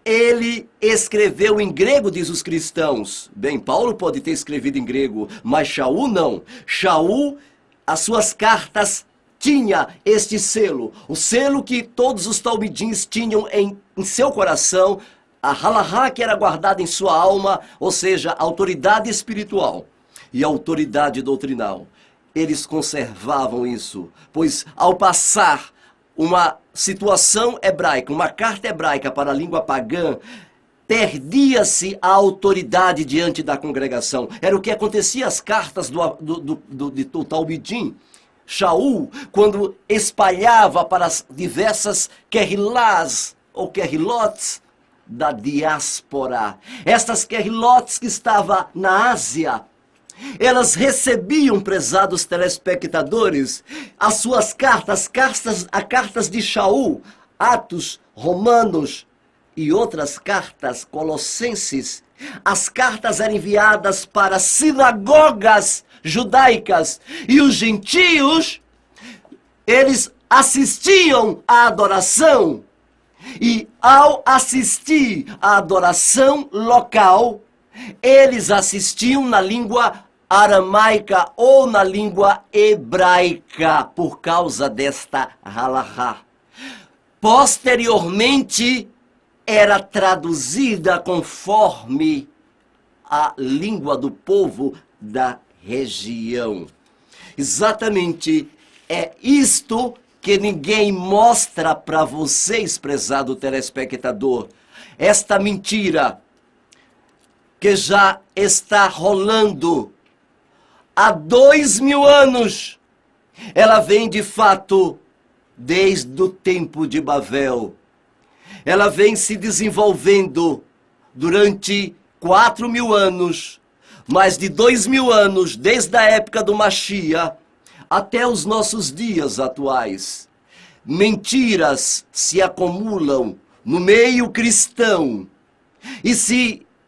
ele escreveu em grego, diz os cristãos. Bem, Paulo pode ter escrevido em grego, mas Shaul não. Shaul, as suas cartas tinha este selo, o selo que todos os talmidins tinham em seu coração, a halahá que era guardada em sua alma, ou seja, a autoridade espiritual e a autoridade doutrinal. Eles conservavam isso, pois ao passar uma situação hebraica, uma carta hebraica para a língua pagã, perdia-se a autoridade diante da congregação. Era o que acontecia às cartas do Talmidim. Shaul, quando espalhava para as diversas querrilás ou querrilotes da diáspora, estas querrilotes que estavam na Ásia, elas recebiam, prezados telespectadores, as suas cartas, cartas de Shaul, Atos, Romanos e outras cartas, Colossenses. As cartas eram enviadas para sinagogas judaicas e os gentios, eles assistiam à adoração e ao assistir à adoração local, eles assistiam na língua aramaica ou na língua hebraica por causa desta halahá. Posteriormente era traduzida conforme a língua do povo da região. Exatamente é isto que ninguém mostra para vocês, prezado telespectador. Esta mentira que já está rolando há 2000 anos. Ela vem de fato desde o tempo de Babel. Ela vem se desenvolvendo durante 4000 anos. Mais de 2000 anos, desde a época do Mashiach até os nossos dias atuais. Mentiras se acumulam no meio cristão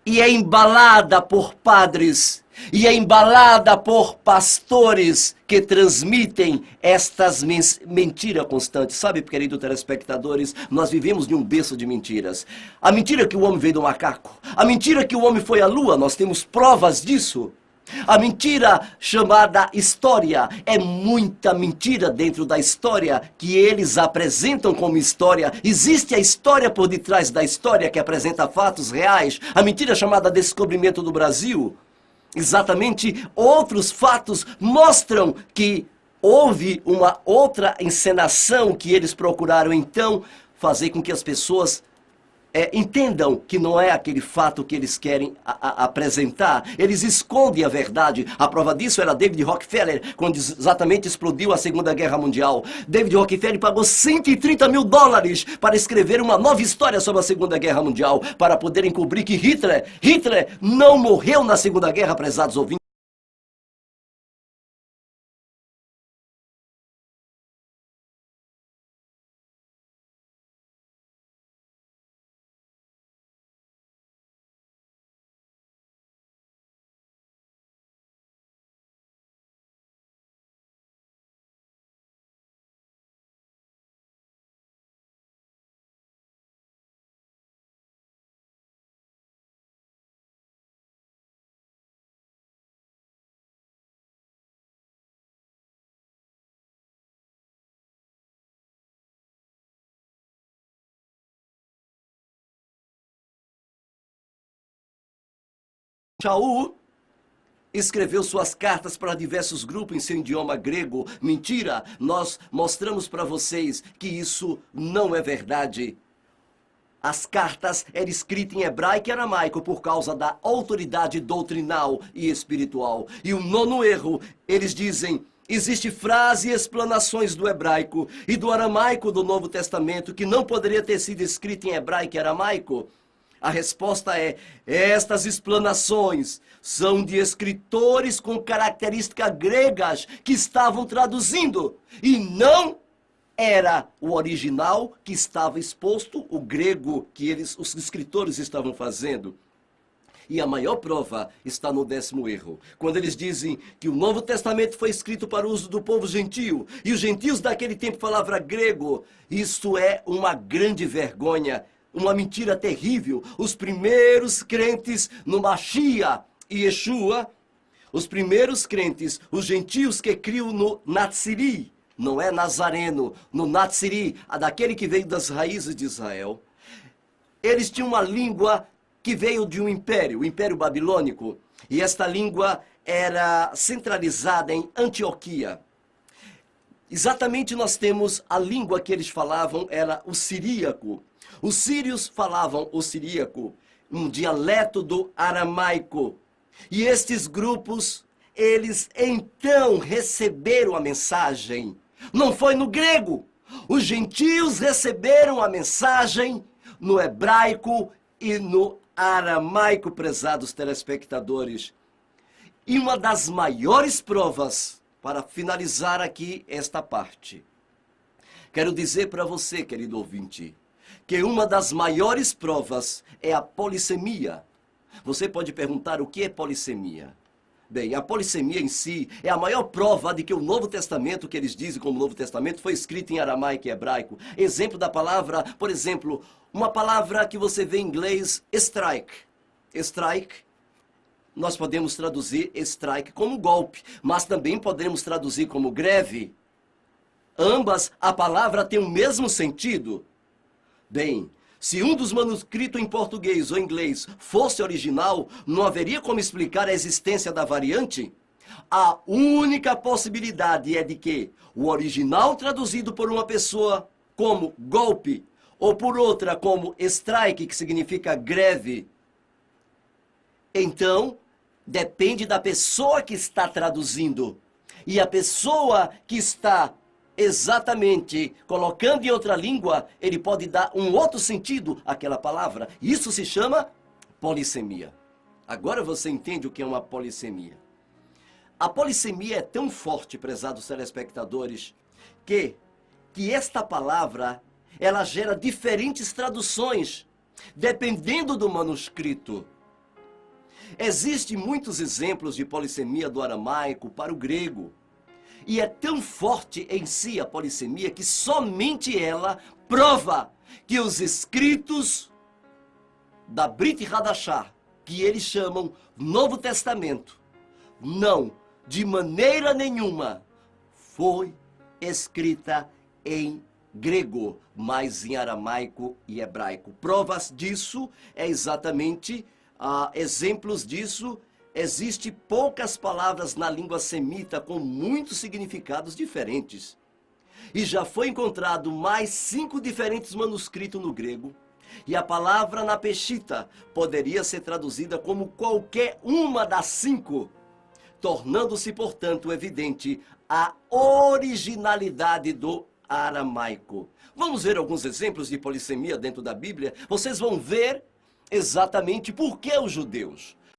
e é embalada por padres, e é embalada por pastores que transmitem estas mentiras constantes. Sabe, querido telespectadores, nós vivemos de um berço de mentiras. A mentira que o homem veio do macaco, a mentira que o homem foi à lua, nós temos provas disso. A mentira chamada história, é muita mentira dentro da história que eles apresentam como história. Existe a história por detrás da história que apresenta fatos reais. A mentira chamada descobrimento do Brasil. Exatamente, outros fatos mostram que houve uma outra encenação que eles procuraram então fazer com que as pessoas entendam que não é aquele fato que eles querem apresentar. Eles escondem a verdade. A prova disso era David Rockefeller, quando exatamente explodiu a Segunda Guerra Mundial. David Rockefeller pagou $130 mil para escrever uma nova história sobre a Segunda Guerra Mundial, para poder encobrir que Hitler não morreu na Segunda Guerra, prezados ouvintes. Shaul escreveu suas cartas para diversos grupos em seu idioma grego. Mentira, nós mostramos para vocês que isso não é verdade. As cartas eram escritas em hebraico e aramaico por causa da autoridade doutrinal e espiritual. E o nono erro, eles dizem, existe frase e explanações do hebraico e do aramaico do Novo Testamento que não poderia ter sido escrita em hebraico e aramaico. A resposta é, estas explanações são de escritores com características gregas que estavam traduzindo, e não era o original que estava exposto, o grego que os escritores estavam fazendo. E a maior prova está no 10º erro, quando eles dizem que o Novo Testamento foi escrito para o uso do povo gentio, e os gentios daquele tempo falavam grego. Isso é uma grande vergonha uma mentira terrível. Os primeiros crentes no Mashiach e Yeshua, os primeiros crentes, os gentios que criam no Natsiri, não é nazareno, no Natsiri, daquele que veio das raízes de Israel, eles tinham uma língua que veio de um império, o Império Babilônico, e esta língua era centralizada em Antioquia. Exatamente nós temos a língua que eles falavam, era o siríaco. Os sírios falavam o siríaco, um dialeto do aramaico. E estes grupos, eles então receberam a mensagem. Não foi no grego. Os gentios receberam a mensagem no hebraico e no aramaico, prezados telespectadores. E uma das maiores provas, para finalizar aqui esta parte, quero dizer para você, querido ouvinte, que uma das maiores provas é a polissemia. Você pode perguntar o que é polissemia? Bem, a polissemia em si é a maior prova de que o Novo Testamento, que eles dizem como Novo Testamento, foi escrito em aramaico e hebraico. Exemplo da palavra, por exemplo, uma palavra que você vê em inglês, strike. Strike, nós podemos traduzir strike como golpe, mas também podemos traduzir como greve. Ambas, a palavra tem o mesmo sentido. Bem, se um dos manuscritos em português ou inglês fosse original, não haveria como explicar a existência da variante? A única possibilidade é de que o original traduzido por uma pessoa como golpe, ou por outra como strike, que significa greve, então depende da pessoa que está traduzindo. E a pessoa que está exatamente colocando em outra língua, ele pode dar um outro sentido àquela palavra. Isso se chama polissemia. Agora você entende o que é uma polissemia. A polissemia é tão forte, prezados telespectadores, que esta palavra, ela gera diferentes traduções, dependendo do manuscrito. Existem muitos exemplos de polissemia do aramaico para o grego. E é tão forte em si a polissemia que somente ela prova que os escritos da Brit Hadashah, que eles chamam Novo Testamento, não, de maneira nenhuma, foi escrita em grego, mas em aramaico e hebraico. Provas disso é exatamente, exemplos disso, existem poucas palavras na língua semita com muitos significados diferentes. E já foi encontrado mais 5 diferentes manuscritos no grego. E a palavra na peshita poderia ser traduzida como qualquer uma das 5, tornando-se, portanto, evidente a originalidade do aramaico. Vamos ver alguns exemplos de polissemia dentro da Bíblia. Vocês vão ver exatamente por que os judeus